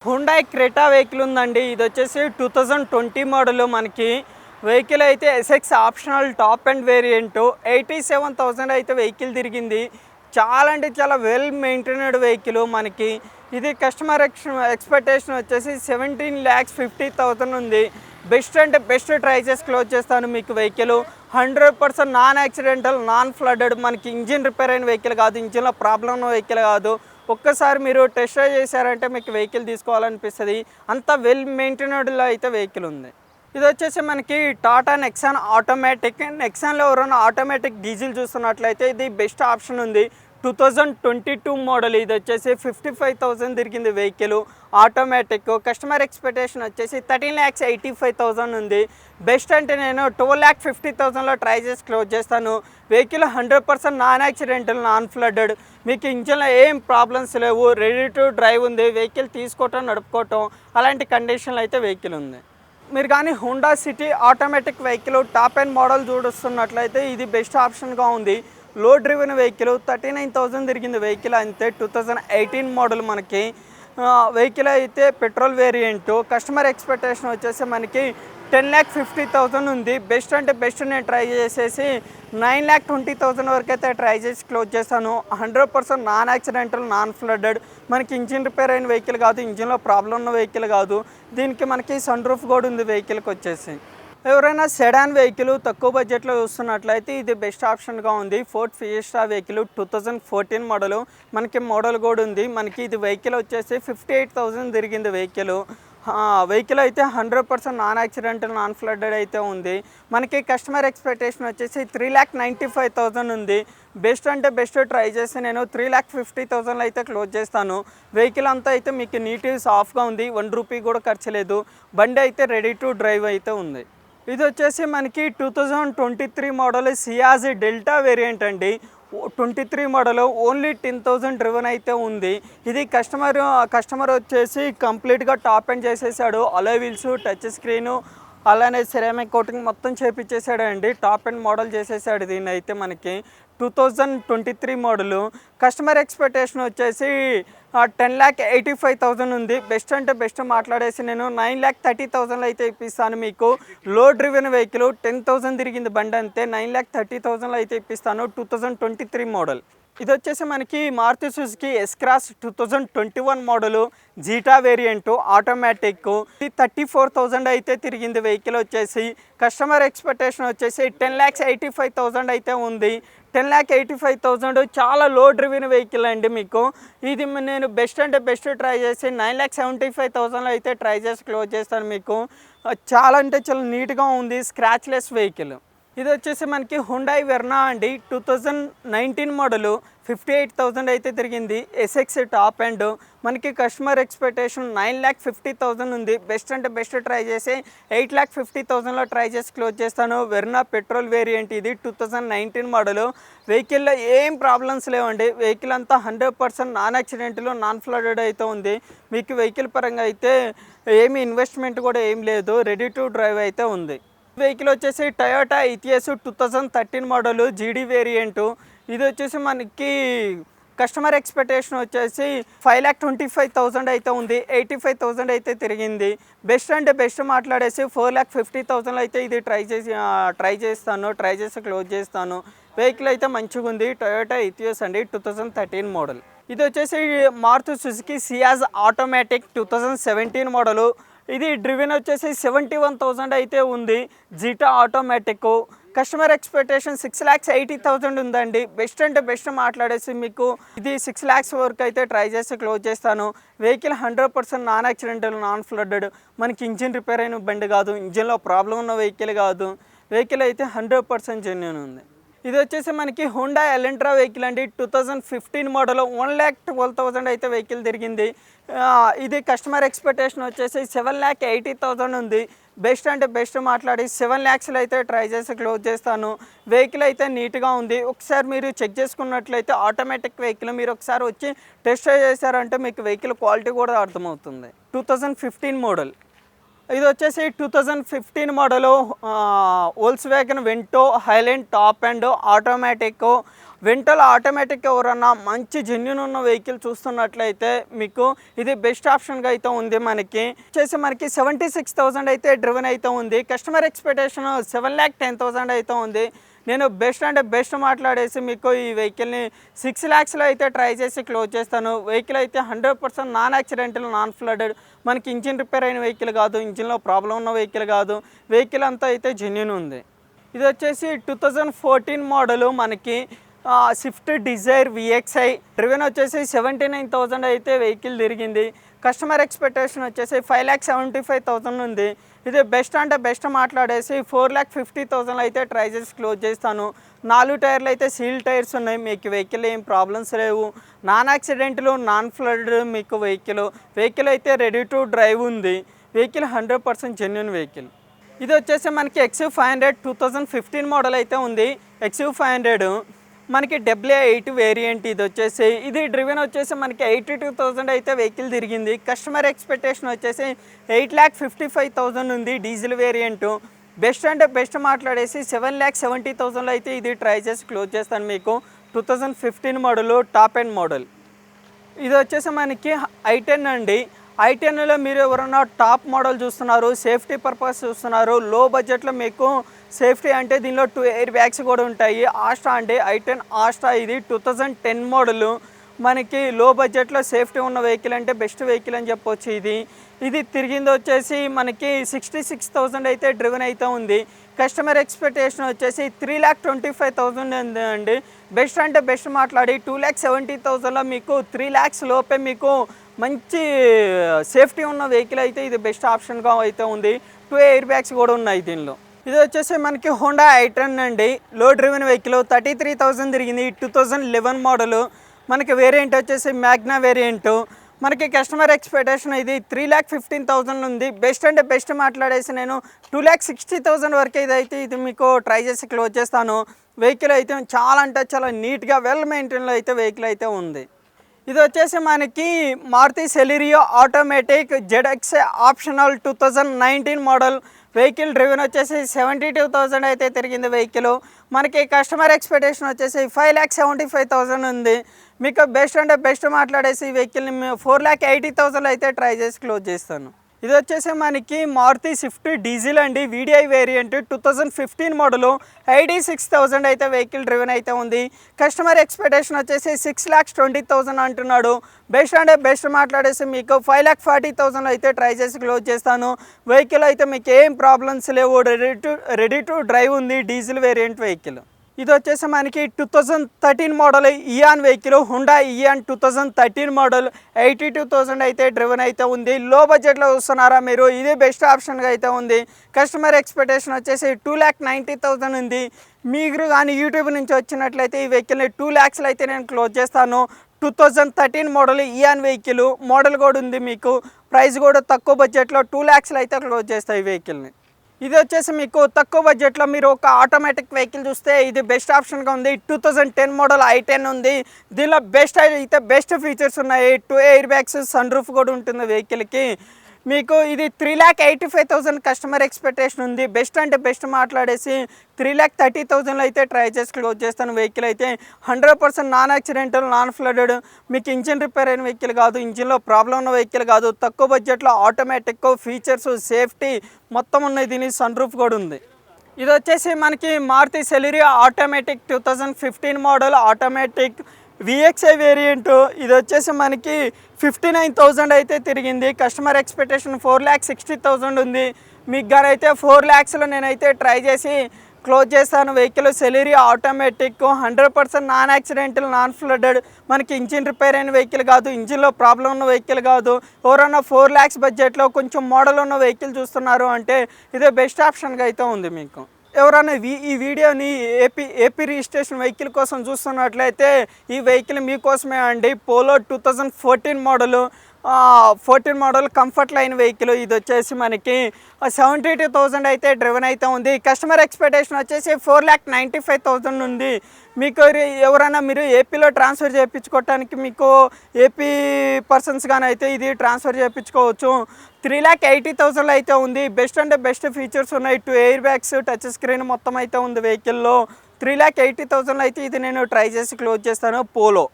Hyundai Creta vehicle ఉందండి. ఇది వచ్చేసి 2020 మోడల్. మనకి వెహికల్ అయితే SX optional top and variant 87,000 అయితే వెహికల్ తిరిగింది. చాలా అంటే చాలా వెల్ మెయింటైనడ్ వెహికల్. మనకి ఇది కస్టమర్ ఎక్స్పెక్టేషన్ వచ్చేసి 17,50,000 ఉంది. బెస్ట్ అంటే బెస్ట్ ట్రై చేసి క్లోజ్ చేస్తాను. మీకు vehicle 100% non accidental, non flooded. మనకి ఇంజిన్ రిపేర్ అయిన వెహికల్ కాదు, ఇంజిన్లో ప్రాబ్లం ఉన్న వెహికల్ కాదు. ఒక్కసారి మీరు టెస్ట్ డ్రైవ్ చేశారంటే మీకు వెహికల్ తీసుకోవాలనిపిస్తుంది. అంత వెల్ మెయింటైనడ్లో అయితే వెహికల్ ఉంది. ఇది వచ్చేసి మనకి టాటా నెక్సాన్ ఆటోమేటిక్. నెక్సాన్లో ఎవరైనా ఆటోమేటిక్ డీజిల్ చూస్తున్నట్లయితే ఇది బెస్ట్ ఆప్షన్ ఉంది. 2022 మోడల్. ఇది వచ్చేసి 55,000 తిరిగింది వెహికల్. ఆటోమేటిక్. కస్టమర్ ఎక్స్పెక్టేషన్ వచ్చేసి 13,85,000 ఉంది. బెస్ట్ అంటే నేను 12,50,000లో ట్రై చేసి క్లోజ్ చేస్తాను. Vehicle 100% non accidental, non flooded. మీకు ఇంజన్లో ఏం ప్రాబ్లమ్స్ లేవు. రెడీ టు డ్రైవ్ ఉంది. వెహికల్ తీసుకోవటం, నడుపుకోవటం అలాంటి కండిషన్లో అయితే వెహికల్ ఉంది. మీరు కానీ Honda city automatic vehicle top and model చూస్తున్నట్లయితే ఇది బెస్ట్ ఆప్షన్గా ఉంది. లో డ్రివెన్ వెహికల్ 39,000 తిరిగింది వెహికల్ అంతే. 2018 మోడల్. మనకి వెహికల్ అయితే పెట్రోల్ వేరియంట్. కస్టమర్ ఎక్స్పెక్టేషన్ వచ్చేసి మనకి 10,50,000 ఉంది. బెస్ట్ అంటే బెస్ట్ నేను ట్రై చేసేసి 9,20,000 వరకు అయితే ట్రై చేసి క్లోజ్ చేస్తాను. 100% నాన్ యాక్సిడెంటల్, నాన్ ఫ్లడెడ్. మనకి ఇంజిన్ రిపేర్ అయిన వెహికల్ కాదు, ఇంజిన్లో ప్రాబ్లం ఉన్న వెహికల్ కాదు. దీనికి మనకి సన్ రూఫ్ కూడా ఉంది వెహికల్కి వచ్చేసి. ఎవరైనా సెడాన్ వెహికల్ తక్కువ బడ్జెట్లో చూస్తున్నట్లయితే ఇది బెస్ట్ ఆప్షన్గా ఉంది. Ford Fiesta vehicle 2014 model. మనకి మోడల్ కూడా ఉంది. మనకి ఇది వెహికల్ వచ్చేసి 58,000 తిరిగింది వెహికల్. వెహికల్ అయితే 100% నాన్ యాక్సిడెంటల్, నాన్ ఫ్లడెడ్ అయితే ఉంది. మనకి కస్టమర్ ఎక్స్పెక్టేషన్ వచ్చేసి 3,95,000 ఉంది. బెస్ట్ అంటే బెస్ట్ ట్రై చేసి నేను 3,50,000 అయితే క్లోజ్ చేస్తాను. వెహికల్ అంతా అయితే మీకు నీట్గా సాఫ్ట్గా ఉంది. 1 రూపీ కూడా ఖర్చు లేదు. బండి అయితే రెడీ టు డ్రైవ్ అయితే ఉంది. ఇది వచ్చేసి మనకి 2023 మోడల్ సియాజ్ డెల్టా వేరియంట్ అండి. 23 మోడల్. ఓన్లీ 10,000 డ్రివెన్ అయితే ఉంది. ఇది కస్టమర్ వచ్చేసి కంప్లీట్గా టాప్ అండ్ చేసేసాడు. అలాయ్ వీల్స్, టచ్ స్క్రీను, అలానే సెరామిక్ కోటింగ్ మొత్తం చేపించేసాడు అండి. టాప్ అండ్ మోడల్ చేసేసాడు దీన్ని అయితే. మనకి 2023 మోడల్. కస్టమర్ ఎక్స్పెక్టేషన్ వచ్చేసి 10,85,000 ఉంది. బెస్ట్ అంటే బెస్ట్ మాట్లాడేసి నేను 9,30,000 అయితే ఇప్పిస్తాను మీకు. లో డ్రివెన్ వెహికల్ 10,000 తిరిగింది బండి అంతే. 9,30,000 అయితే ఇప్పిస్తాను. 2023 మోడల్. ఇది వచ్చేసి మనకి Maruti Suzuki S cross 2021 model zeta variant automatic. 34,000 అయితే తిరిగింది వెహికల్ వచ్చేసి. కస్టమర్ ఎక్స్పెక్టేషన్ వచ్చేసి 10,85,000 అయితే ఉంది. 10,85,000 చాలా లో డ్రివెన్ వెహికల్ అండి మీకు. ఇది నేను బెస్ట్ అంటే బెస్ట్ ట్రై చేసి 9,75,000 అయితే ట్రై చేసి క్లోజ్ చేస్తాను మీకు. చాలా అంటే చాలా నీట్గా ఉంది. Scratchless vehicle. ఇది వచ్చేసి మనకి హుండాయ్ వెర్నా అండి. 2019 మోడల్. 58,000 అయితే తిరిగింది. SX top and. మనకి కస్టమర్ ఎక్స్పెక్టేషన్ 9,50,000 ఉంది. బెస్ట్ అంటే బెస్ట్ ట్రై చేసి 8,50,000లో ట్రై చేసి క్లోజ్ చేస్తాను. Verna petrol variant. ఇది 2019 మోడల్. వెహికల్లో ఏం ప్రాబ్లమ్స్ లేవండి. వెహికల్ అంతా 100% నాన్ యాక్సిడెంట్లో, నాన్ ఫ్లడెడ్ అయితే ఉంది. మీకు వెహికల్ పరంగా అయితే ఏమి ఇన్వెస్ట్మెంట్ కూడా ఏం లేదు. రెడీ టు డ్రైవ్ అయితే ఉంది. వెహికల్ వచ్చేసి టయోటా ఇథియస్ 2013 మోడల్ జీడీ వేరియంట్. ఇది వచ్చేసి మనకి కస్టమర్ ఎక్స్పెక్టేషన్ వచ్చేసి 5,25,000 అయితే ఉంది. 85,000 అయితే తిరిగింది. బెస్ట్ అంటే బెస్ట్ మాట్లాడేసి 4,50,000 అయితే ఇది ట్రై చేసి క్లోజ్ చేస్తాను. వెహికల్ అయితే మంచిగా ఉంది. టయోటా ఇథియస్ అండి. 2013 మోడల్. ఇది వచ్చేసి Maruti Suzuki Ciaz automatic 2017 model. ఇది డ్రివెన్ వచ్చేసి 71,000 అయితే ఉంది. Zeta automatic. కస్టమర్ ఎక్స్పెక్టేషన్ 6,80,000 ఉందండి. బెస్ట్ అంటే బెస్ట్ మాట్లాడేసి మీకు ఇది 6 lakhs వరకు అయితే ట్రై చేసి క్లోజ్ చేస్తాను. Vehicle 100% non accidental, non flooded. మనకి ఇంజిన్ రిపేర్ అయిన బండి కాదు, ఇంజిన్లో ప్రాబ్లం ఉన్న వెహికల్ కాదు. వెహికల్ అయితే 100% జెన్యూన్ ఉంది. ఇది వచ్చేసి మనకి హోండా ఎలంట్రా వెహికల్ అండి. 2015 మోడల్. 1,12,000 అయితే వెహికల్ తిరిగింది. ఇది కస్టమర్ ఎక్స్పెక్టేషన్ వచ్చేసి 7,80,000 ఉంది. బెస్ట్ అంటే బెస్ట్ మాట్లాడి 7 lakhsలో అయితే ట్రై చేసి క్లోజ్ చేస్తాను. వెహికల్ అయితే నీట్గా ఉంది. ఒకసారి మీరు చెక్ చేసుకున్నట్లయితే ఆటోమేటిక్ వెహికల్ మీరు ఒకసారి వచ్చి టెస్ట్ డ్రైవ్ చేశారంటే మీకు వెహికల్ క్వాలిటీ కూడా అర్థమవుతుంది. 2015 మోడల్. ఇది వచ్చేసి 2015 model Volkswagen Vento Highline top and automatic. Vento automatic ఎవరన్నా మంచి జెన్యూన్ ఉన్న వెహికల్ చూస్తున్నట్లయితే మీకు ఇది బెస్ట్ ఆప్షన్గా అయితే ఉంది. మనకి వచ్చేసి మనకి 76,000 అయితే డ్రివెన్ అయితే ఉంది. కస్టమర్ ఎక్స్పెక్టేషన్ 7,10,000 అయితే ఉంది. నేను బెస్ట్ అంటే బెస్ట్ మాట్లాడేసి మీకు ఈ వెహికల్ని 6 lakhsలో అయితే ట్రై చేసి క్లోజ్ చేస్తాను. వెహికల్ అయితే 100% నాన్ యాక్సిడెంటల్, నాన్ ఫ్లడెడ్, మనకి ఇంజిన్ రిపేర్ అయిన వెహికల్ కాదు, ఇంజిన్లో ప్రాబ్లం ఉన్న వెహికల్ కాదు, వెహికల్ అంతా అయితే జెన్యూన్ ఉంది. ఇది వచ్చేసి 2014 మోడలు మనకి స్విఫ్ట్ డిజైర్ విఎక్స్ఐ. డ్రివెన్ వచ్చేసి 79,000 అయితే వెహికల్ తిరిగింది. కస్టమర్ ఎక్స్పెక్టేషన్ వచ్చేసి 5,75,000 ఉంది. ఇది బెస్ట్ అంటే బెస్ట్ మాట్లాడేసి 4,50,000 అయితే ట్రై చేసి క్లోజ్ చేస్తాను. 4 టైర్లు అయితే సీల్ టైర్స్ ఉన్నాయి. మీకు వెహికల్ ఏం ప్రాబ్లమ్స్ లేవు, నాన్ యాక్సిడెంట్లు, నాన్ ఫ్లడ్ మీకు వెహికల్ అయితే రెడీ టు డ్రైవ్ ఉంది. Vehicle 100% genuine vehicle. ఇది వచ్చేసి మనకి XUV500 2015 మోడల్ అయితే ఉంది. XUV500 మనకి WA8 వేరియంట్. ఇది డ్రివెన్ వచ్చేసి మనకి 82,000 అయితే వెహికల్ తిరిగింది. కస్టమర్ ఎక్స్పెక్టేషన్ వచ్చేసి 8,55,000 ఉంది. Diesel variant. బెస్ట్ అంటే బెస్ట్ మాట్లాడేసి 7,70,000 అయితే ఇది ట్రై చేసి క్లోజ్ చేస్తాను. మీకు 2015 మోడల్, టాప్ ఎండ్ మోడల్. ఇది వచ్చేసి మనకి i10 అండి. i10లో మీరు ఎవరన్నా టాప్ మోడల్ చూస్తున్నారు, సేఫ్టీ పర్పస్ చూస్తున్నారు, లో బడ్జెట్లో మీకు సేఫ్టీ అంటే దీనిలో 2 ఎయిర్ బ్యాగ్స్ కూడా ఉంటాయి. ఆస్ట్రా అండి, i10 ఆస్ట్రా. ఇది 2010 మోడలు. మనకి లో బడ్జెట్లో సేఫ్టీ ఉన్న వెహికల్ అంటే బెస్ట్ వెహికల్ అని చెప్పొచ్చు. ఇది తిరిగింది వచ్చేసి మనకి 66,000 అయితే డ్రివెన్ అయితే ఉంది. కస్టమర్ ఎక్స్పెక్టేషన్ వచ్చేసి 3,25,000 అండి. బెస్ట్ అంటే బెస్ట్ మాట్లాడి 2,70,000లో మీకు 3 lakhs లోపే మీకు మంచి సేఫ్టీ ఉన్న వెహికల్ అయితే ఇది బెస్ట్ ఆప్షన్గా అయితే ఉంది. 2 ఎయిర్ బ్యాగ్స్ కూడా ఉన్నాయి దీనిలో. ఇది వచ్చేసి మనకి హోండా i10 అండి. లో డ్రివెన్ వెహికల్ 33,000 తిరిగింది. 2011 మోడలు. మనకి వేరియంట్ వచ్చేసి మ్యాగ్నా వేరియంట్. మనకి కస్టమర్ ఎక్స్పెక్టేషన్ ఇది 3,15,000 ఉంది. బెస్ట్ అంటే బెస్ట్ మాట్లాడేసి నేను 2,60,000 వరకు ఇది మీకు ట్రై చేసి క్లోజ్ చేస్తాను. వెహికల్ అయితే చాలా అంటే చాలా నీట్గా వెల్ మెయింటైన్లో అయితే వెహికల్ అయితే ఉంది. ఇది వచ్చేసి మనకి Maruti Celerio automatic ZX optional 2019 model. Vehicle driven వచ్చేసి 72,000 అయితే తిరిగింది వెహికల్. మనకి కస్టమర్ ఎక్స్పెక్టేషన్ వచ్చేసి 5,75,000 ఉంది. మీకు బెస్ట్ అంటే బెస్ట్ మాట్లాడేసి ఈ వెహికల్ని 4,80,000 అయితే ట్రై చేసి క్లోజ్ చేస్తాను. ఇది వచ్చేసి మనకి మారుతి స్విఫ్ట్ డీజిల్ అండి. VDI variant 2015 model. 86,000 అయితే వెహికల్ డ్రివెన్ అయితే ఉంది. కస్టమర్ ఎక్స్పెక్టేషన్ వచ్చేసి 6,20,000 అంటున్నాడు. బెస్ట్ అంటే బెస్ట్ మాట్లాడేసి మీకు 5,40,000 అయితే ట్రై చేసి క్లోజ్ చేస్తాను. వెహికల్ అయితే మీకు ఏం ప్రాబ్లమ్స్ లేవు, రెడీ టు డ్రైవ్ ఉంది. Diesel variant vehicle. ఇది వచ్చేసి మనకి 2013 model Eon vehicle. Hyundai Eon 2013 model. 82,000 అయితే డ్రివెన్ అయితే ఉంది. లో బడ్జెట్లో చూస్తున్నారా మీరు, ఇది బెస్ట్ ఆప్షన్గా అయితే ఉంది. కస్టమర్ ఎక్స్పెక్టేషన్ వచ్చేసి 2,90,000 ఉంది. మీరు కానీ యూట్యూబ్ నుంచి వచ్చినట్లయితే ఈ వెహికల్ని 2 lakhsలో అయితే నేను క్లోజ్ చేస్తాను. 2013 మోడల్ ఇయాన్ వెహికల్. మోడల్ కూడా ఉంది. మీకు ప్రైస్ కూడా తక్కువ బడ్జెట్లో 2 lakhsలో అయితే క్లోజ్ చేస్తాయి ఈ వెహికల్ని. ఇది వచ్చేసి మీకు తక్కువ బడ్జెట్లో మీరు ఒక ఆటోమేటిక్ వెహికల్ చూస్తే ఇది బెస్ట్ ఆప్షన్గా ఉంది. 2010 మోడల్ i10 ఉంది. దీనిలో బెస్ట్ ఫీచర్స్ ఉన్నాయి. 2 ఎయిర్ బ్యాగ్స్, సన్ రూఫ్ కూడా ఉంటుంది వెహికల్కి. మీకు ఇది 3,85,000 కస్టమర్ ఎక్స్పెక్టేషన్ ఉంది. బెస్ట్ అంటే బెస్ట్ మాట్లాడేసి 3,30,000 అయితే ట్రై చేసి క్లోజ్ చేస్తాను. వెహికల్ అయితే 100% నాన్ యాక్సిడెంటల్, నాన్ ఫ్లడెడ్, మీకు ఇంజిన్ రిపేర్ అయిన వెహికల్ కాదు, ఇంజిన్లో ప్రాబ్లం ఉన్న వెహికల్ కాదు. తక్కువ బడ్జెట్లో ఆటోమేటిక్ ఫీచర్స్, సేఫ్టీ మొత్తం ఉన్నాయి. దీని సన్ రూఫ్ కూడా ఉంది. ఇది వచ్చేసి మనకి Maruti Celerio automatic 2015 model automatic VXI variant. ఇది వచ్చేసి మనకి 59,000 అయితే తిరిగింది. కస్టమర్ ఎక్స్పెక్టేషన్ 4,60,000 ఉంది. మీకు కానీ అయితే 4 lakhsలో నేనైతే ట్రై చేసి క్లోజ్ చేస్తాను. Vehicle Celerio automatic 100% non accidental, non flooded, మనకి ఇంజిన్ రిపేర్ అయిన వెహికల్ కాదు, ఇంజిన్లో ప్రాబ్లం ఉన్న వెహికల్ కాదు. ఎవరన్నా 4 lakhs బడ్జెట్లో కొంచెం మోడల్ ఉన్న వెహికల్ చూస్తున్నారు అంటే ఇదే బెస్ట్ ఆప్షన్గా అయితే ఉంది. మీకు ఎవరైనా ఈ వీడియోని ఏపీ రిజిస్ట్రేషన్ వెహికల్ కోసం చూస్తున్నట్లయితే ఈ వెహికల్ మీకోసమే అండి. Polo 2014 model. 14 model comfort line vehicle. ఇది వచ్చేసి మనకి 72,000 అయితే డ్రివెన్ అయితే ఉంది. కస్టమర్ ఎక్స్పెక్టేషన్ వచ్చేసి 4,95,000 ఉంది. మీకు ఎవరైనా మీరు ఏపీలో ట్రాన్స్ఫర్ చేయించుకోవటానికి మీకు ఏపీ పర్సన్స్ కానీ అయితే ఇది ట్రాన్స్ఫర్ చేయించుకోవచ్చు. 3,80,000 అయితే ఉంది. బెస్ట్ అంటే బెస్ట్ ఫీచర్స్ ఉన్నాయి. 2 ఎయిర్ బ్యాగ్స్, టచ్ స్క్రీన్ మొత్తం అయితే ఉంది వెహికల్లో. 3,80,000 అయితే ఇది నేను ట్రై చేసి క్లోజ్ చేస్తాను. పోలో